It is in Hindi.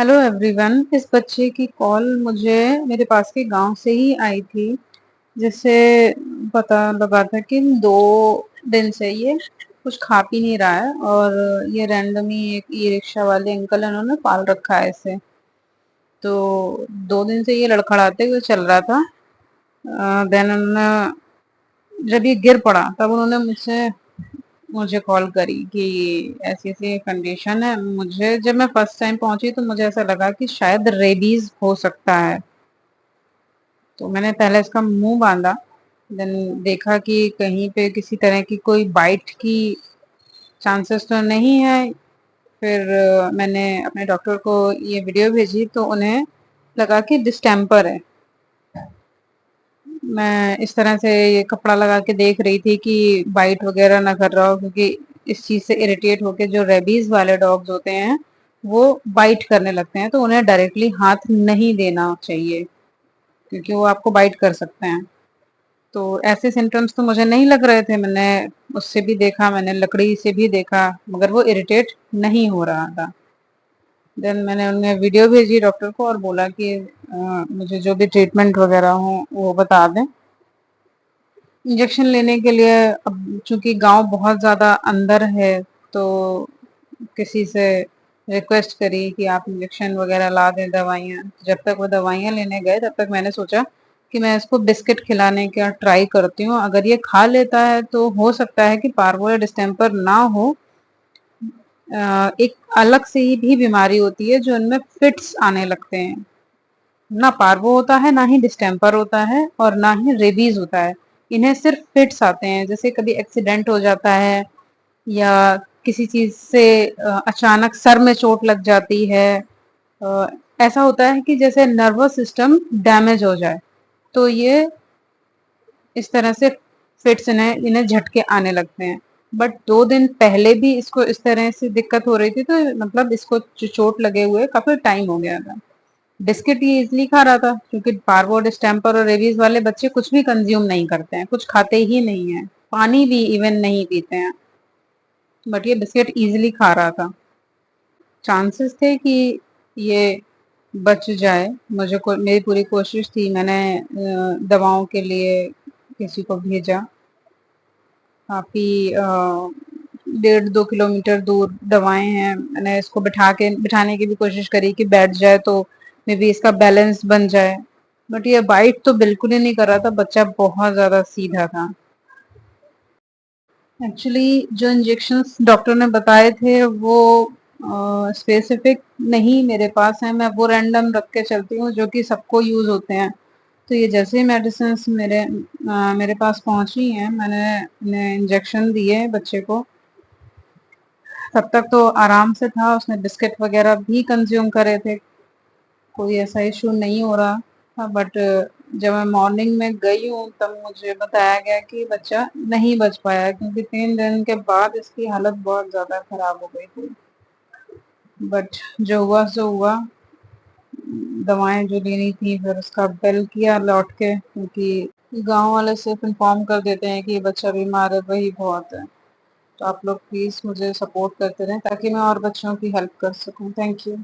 Hello everyone. इस बच्चे की कॉल मुझे मेरे पास के गांव से ही आई थी, जिससे पता लगा था कि 2 दिन से ये कुछ खा पी नहीं रहा है और ये रैंडमली एक ई रिक्शा वाले अंकल उन्होंने पाल रखा है इसे। तो 2 दिन से ये लड़खड़ाते हुए चल रहा था। देन उन्होंने जब ये गिर पड़ा तब उन्होंने मुझसे मुझे कॉल करी कि ऐसी ऐसी कंडीशन है। मुझे जब मैं फर्स्ट टाइम पहुंची तो मुझे ऐसा लगा कि शायद रेबीज हो सकता है, तो मैंने पहले इसका मुंह बांधा। देन देखा कि कहीं पे किसी तरह की कोई बाइट की चांसेस तो नहीं है। फिर मैंने अपने डॉक्टर को ये वीडियो भेजी तो उन्हें लगा कि डिस्टेम्पर है। मैं इस तरह से ये कपड़ा लगा के देख रही थी कि बाइट वगैरह ना कर रहा हो, क्योंकि इस चीज से इरिटेट होके जो रेबीज वाले डॉग्स होते हैं वो बाइट करने लगते हैं, तो उन्हें डायरेक्टली हाथ नहीं देना चाहिए क्योंकि वो आपको बाइट कर सकते हैं। तो ऐसे सिम्टम्स तो मुझे नहीं लग रहे थे। मैंने उससे भी देखा, मैंने लकड़ी से भी देखा, मगर वो इरिटेट नहीं हो रहा था। देन मैंने उन्हें वीडियो भेजी डॉक्टर को और बोला कि मुझे जो भी ट्रीटमेंट वगैरह हो वो बता दें। इंजेक्शन लेने के लिए अब चूंकि गांव बहुत ज़्यादा अंदर है, तो किसी से रिक्वेस्ट करी कि आप इंजेक्शन वगैरह ला दें, दवाइयाँ। जब तक वो दवाइयाँ लेने गए तब तक मैंने सोचा कि मैं इसको बिस्किट खिलाने का ट्राई करती हूँ। अगर ये खा लेता है तो हो सकता है कि पार्वो या डिस्टेम्पर ना हो। एक अलग से ही भी बीमारी होती है जो इनमें फिट्स आने लगते हैं। ना पार्वो होता है, ना ही डिस्टेम्पर होता है और ना ही रेबीज होता है। इन्हें सिर्फ फिट्स आते हैं, जैसे कभी एक्सीडेंट हो जाता है या किसी चीज से अचानक सर में चोट लग जाती है। अ, ऐसा होता है कि जैसे नर्वस सिस्टम डैमेज हो जाए, तो ये इस तरह से फिट्स इन्हें इन्हें झटके आने लगते हैं। बट 2 दिन पहले भी इसको इस तरह से दिक्कत हो रही थी, तो मतलब इसको चोट लगे हुए काफी टाइम हो गया था। बिस्किट ये इसलिए खा रहा था क्योंकि पार्वो, डिस्टेम्पर और रेबीज वाले बच्चे कुछ भी कंज्यूम नहीं करते हैं, कुछ खाते ही नहीं है, पानी भी इवन नहीं पीते हैं। बट ये बिस्किट इजीली खा रहा था। चांसेस थे कि ये बच जाए। मेरी पूरी कोशिश थी। मैंने दवाओं के लिए किसी को भेजा। काफी 1.5-2 किलोमीटर दूर दवाएं हैं। मैंने इसको बिठाने की भी कोशिश करी कि बैठ जाए तो मे बी इसका बैलेंस बन जाए। बट ये बाइट तो बिल्कुल ही नहीं कर रहा था। बच्चा बहुत ज्यादा सीधा था। एक्चुअली जो इंजेक्शंस डॉक्टर ने बताए थे वो स्पेसिफिक नहीं मेरे पास है। मैं वो रैंडम रख के चलती हूँ जो कि सबको यूज होते हैं। तो ये जैसे ही मेडिसिन मेरे पास पहुंची हैं, मैंने उन्हें इंजेक्शन दिए बच्चे को। तब तक तो आराम से था, उसने बिस्किट वगैरह भी कंज्यूम करे थे, कोई ऐसा इशू नहीं हो रहा था। बट जब मैं मॉर्निंग में गई हूँ तब मुझे बताया गया कि बच्चा नहीं बच पाया, क्योंकि 3 दिन के बाद इसकी हालत बहुत ज़्यादा खराब हो गई थी। बट जो हुआ सो हुआ। दवाएं जो लेनी थी फिर उसका बिल किया लौट के, क्योंकि गांव वाले सिर्फ इन्फॉर्म कर देते हैं कि ये बच्चा बीमार है, वही बहुत है। तो आप लोग प्लीज़ मुझे सपोर्ट करते रहें ताकि मैं और बच्चों की हेल्प कर सकूं। Thank you.